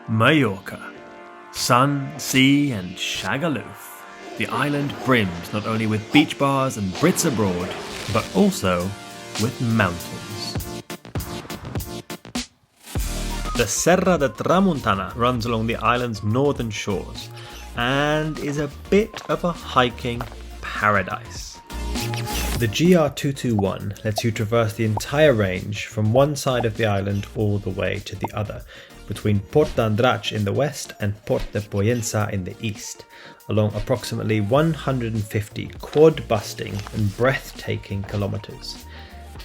Mallorca. Sun, sea and shagaloof. The island brims not only with beach bars and Brits abroad, but also with mountains. The Serra de Tramuntana runs along the island's northern shores and is a bit of a hiking paradise. The GR221 lets you traverse the entire range from one side of the island all the way to the other, between Port d'Andratx in the west and Port de Pollença in the east, along approximately 150 quad-busting and breathtaking kilometers.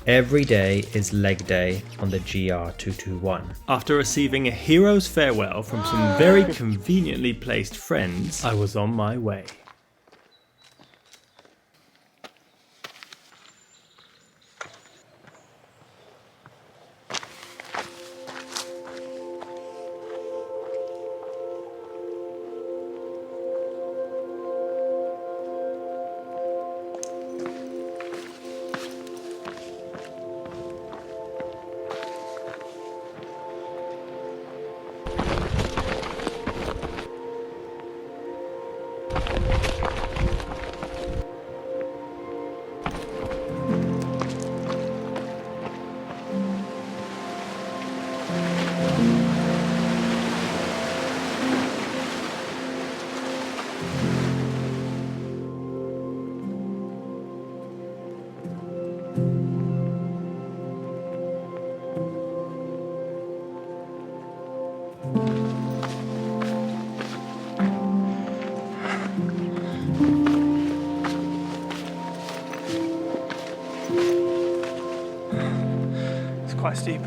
Every day is leg day on the GR221. After receiving a hero's farewell from some very conveniently placed friends, I was on my way. Quite steep.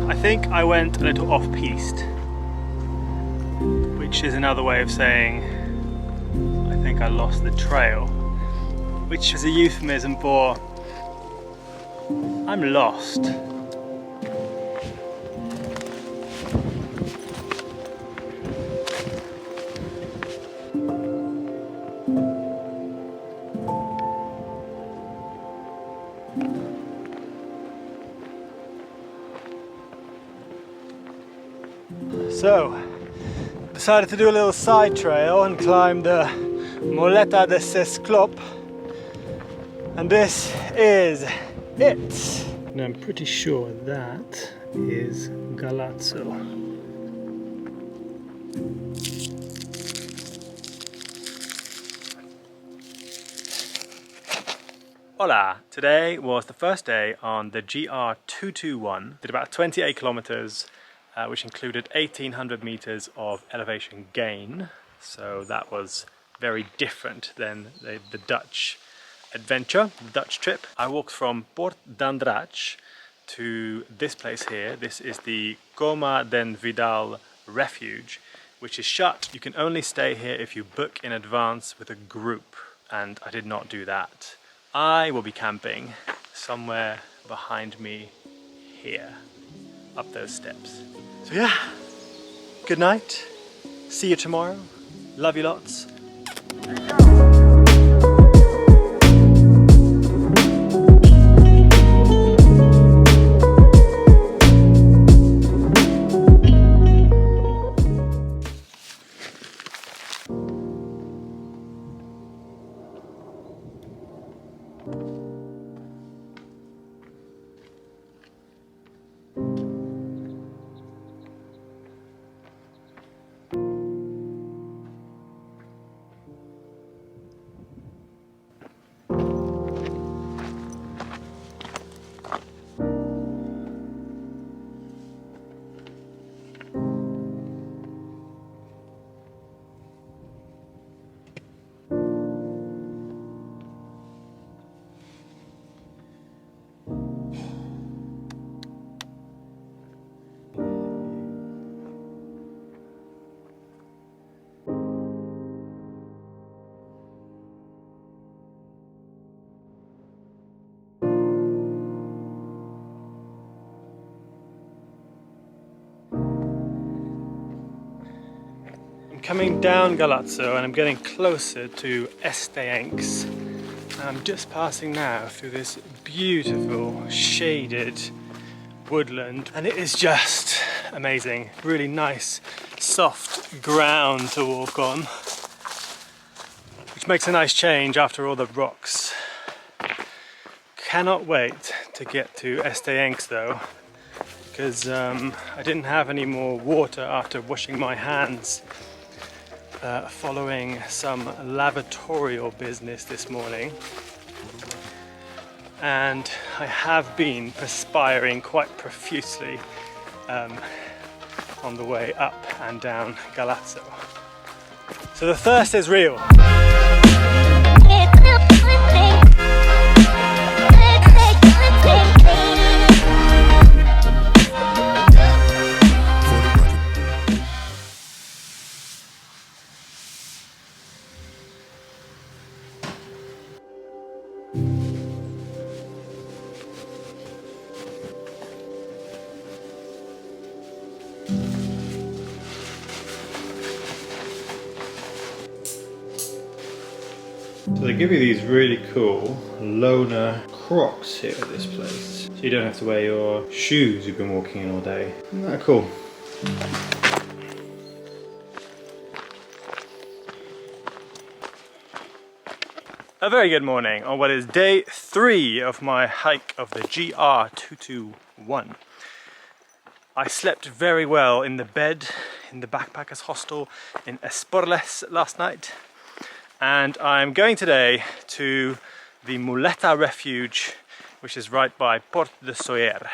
I think I went a little off-piste, which is another way of saying I think I lost the trail, which is a euphemism for I'm lost. So, decided to do a little side trail and climb the Moleta de Sesclop, and this is it. And I'm pretty sure that is Galazzo. Hola! Today was the first day on the GR221. Did about 28 kilometers. Which included 1800 meters of elevation gain, so that was very different than the Dutch adventure, the Dutch trip. I walked from Port d'Andratx to this place here. This is the Coma den Vidal refuge, which is shut. You can only stay here if you book in advance with a group, and I did not do that. I will be camping somewhere behind me here, up those steps. So yeah, good night, see you tomorrow, love you lots. I'm coming down Galazzo and I'm getting closer to Estaenx. I'm just passing now through this beautiful shaded woodland, and it is just amazing. Really nice soft ground to walk on, which makes a nice change after all the rocks. Cannot wait to get to Estaenx though, because I didn't have any more water after washing my hands following some lavatorial business this morning, and I have been perspiring quite profusely on the way up and down Galazzo. So the thirst is real. So they give you these really cool loner Crocs here at this place. So you don't have to wear your shoes you've been walking in all day. Isn't that cool? A very good morning on what is day 3 of my hike of the GR221. I slept very well in the bed in the backpackers hostel in Esporles last night, and I'm going today to the Muleta refuge, which is right by Port de Soyer.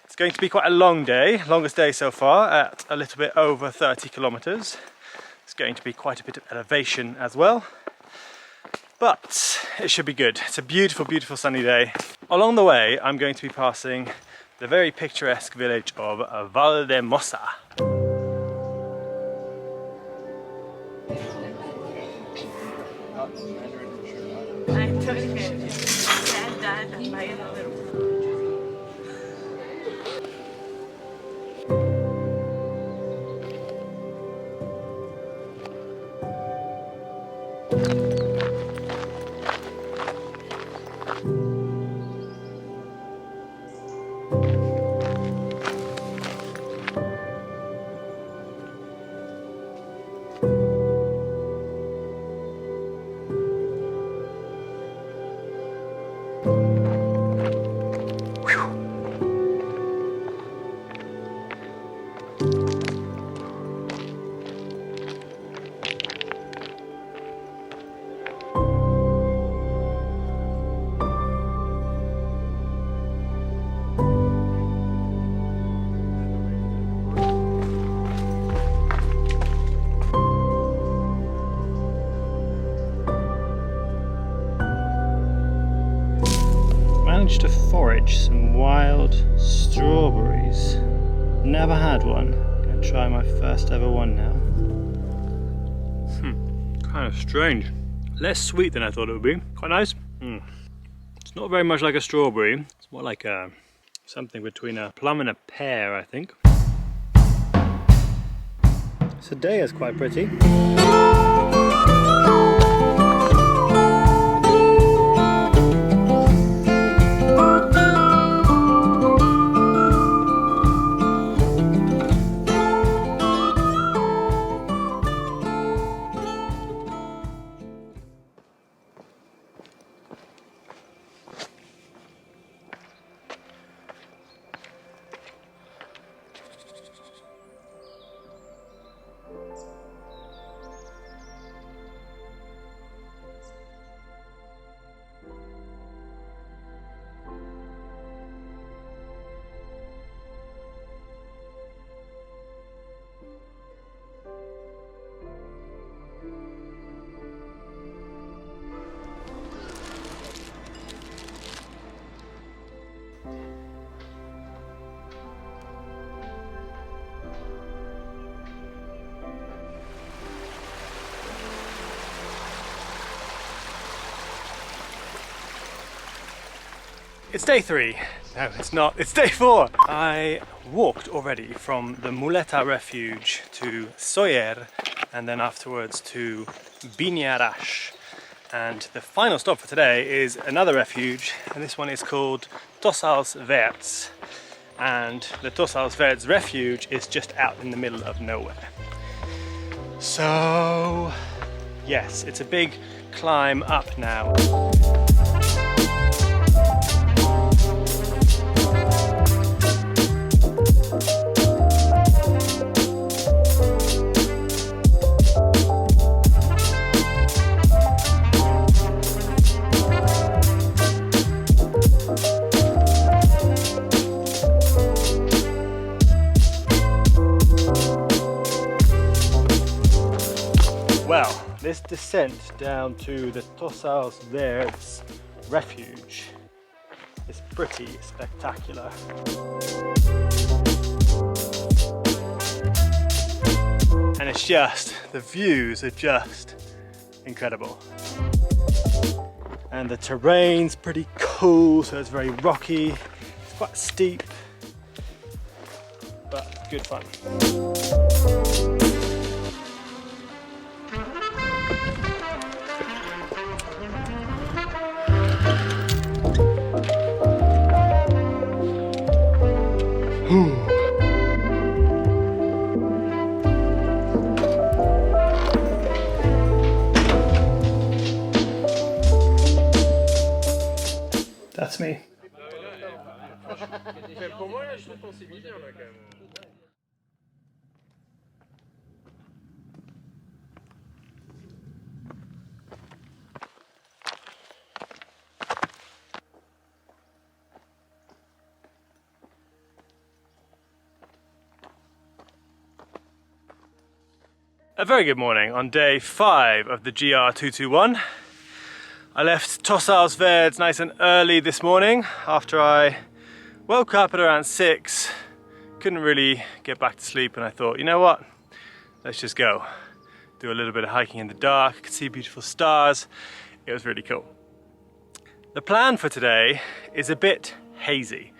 It's going to be quite a long day, longest day so far, at a little bit over 30 kilometers. It's going to be quite a bit of elevation as well, but it should be good. It's a beautiful, beautiful sunny day. Along the way, I'm going to be passing the very picturesque village of Valdemossa. Managed to forage some wild strawberries. Never had one. Gonna try my first ever one now. Kind of strange. Less sweet than I thought it would be. Quite nice. It's not very much like a strawberry. It's more like something between a plum and a pear, I think. So day is quite pretty. It's day 3. No, it's not. It's day 4. I walked already from the Muleta refuge to Soyer and then afterwards to Binharash. And the final stop for today is another refuge, and this one is called Tossals Verds. And the Tossals Verds refuge is just out in the middle of nowhere. So yes, it's a big climb up now. Well, this descent down to the Tossals Verds refuge is pretty spectacular. And it's just, the views are just incredible. And the terrain's pretty cool, so it's very rocky, it's quite steep, but good fun. That's me. A very good morning on day 5 of the GR221. I left Tossals Verds nice and early this morning after I woke up at around 6, couldn't really get back to sleep, and I thought, you know what, let's just go. Do a little bit of hiking in the dark, could see beautiful stars, it was really cool. The plan for today is a bit hazy.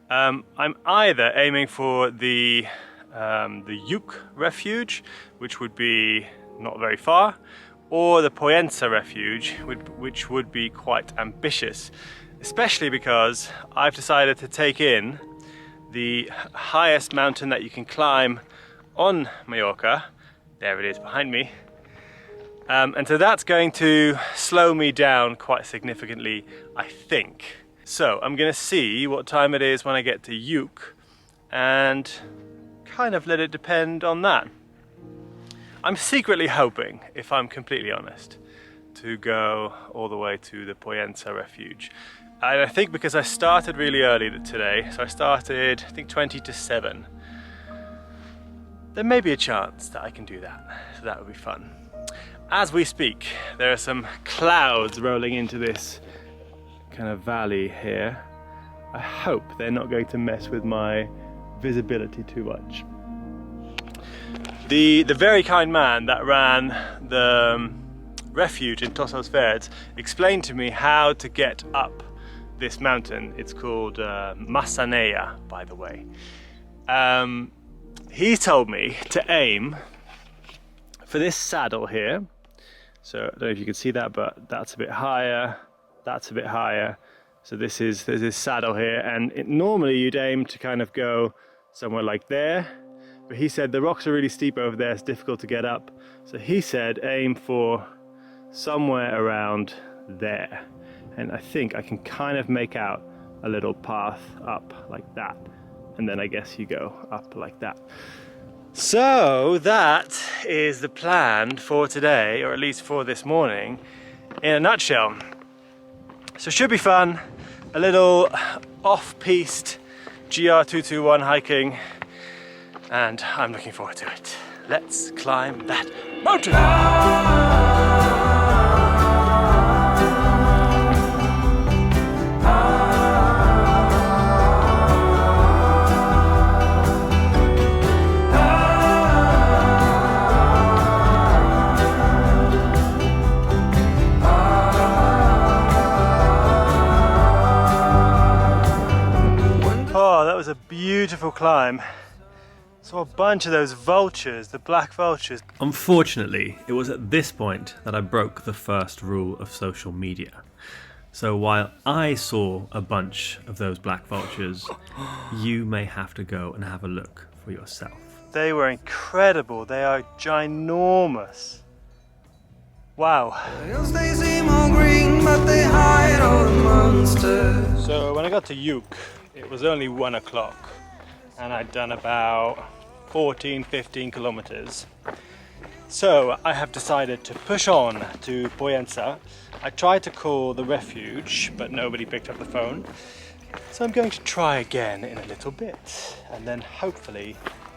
I'm either aiming for the Yuk refuge, which would be not very far, or the Poyensa refuge, which would be quite ambitious, especially because I've decided to take in the highest mountain that you can climb on Mallorca. There it is behind me. And so that's going to slow me down quite significantly, I think. So I'm gonna see what time it is when I get to Yuk and kind of let it depend on that. I'm secretly hoping, if I'm completely honest, to go all the way to the Poyensa refuge. And I think because I started really early today, so I started, I think 20 to 7, there may be a chance that I can do that, so that would be fun. As we speak, there are some clouds rolling into this kind of valley here. I hope they're not going to mess with my visibility too much. The very kind man that ran the refuge in Tossals Verds explained to me how to get up this mountain. It's called Massaneia, by the way. He told me to aim for this saddle here. So I don't know if you can see that, but that's a bit higher, that's a bit higher. So there's this saddle here, and normally you'd aim to kind of go somewhere like there. But he said the rocks are really steep over there, it's difficult to get up. So he said aim for somewhere around there. And I think I can kind of make out a little path up like that. And then I guess you go up like that. So that is the plan for today, or at least for this morning, in a nutshell. So it should be fun, a little off-piste GR221 hiking, and I'm looking forward to it. Let's climb that mountain! Oh, that was a beautiful climb. Saw a bunch of those vultures, the black vultures. Unfortunately, it was at this point that I broke the first rule of social media. So while I saw a bunch of those black vultures, you may have to go and have a look for yourself. They were incredible. They are ginormous. Wow. They seem all green, but they hide all the monsters. So when I got to Uke, it was only 1 o'clock and I'd done about 14-15 kilometers. So I have decided to push on to Poyensa. I tried to call the refuge, but nobody picked up the phone. So I'm going to try again in a little bit and then hopefully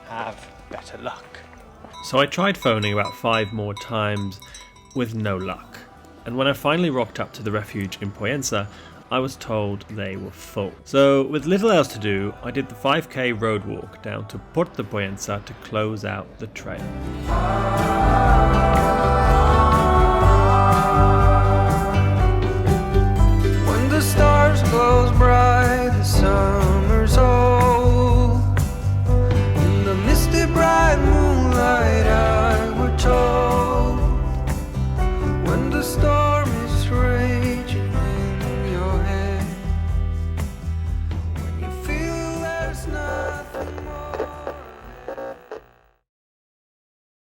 have better luck. So I tried phoning about 5 more times with no luck. And when I finally rocked up to the refuge in Poyensa, I was told they were full. So with little else to do, I did the 5k road walk down to Porto Poyensa to close out the trail.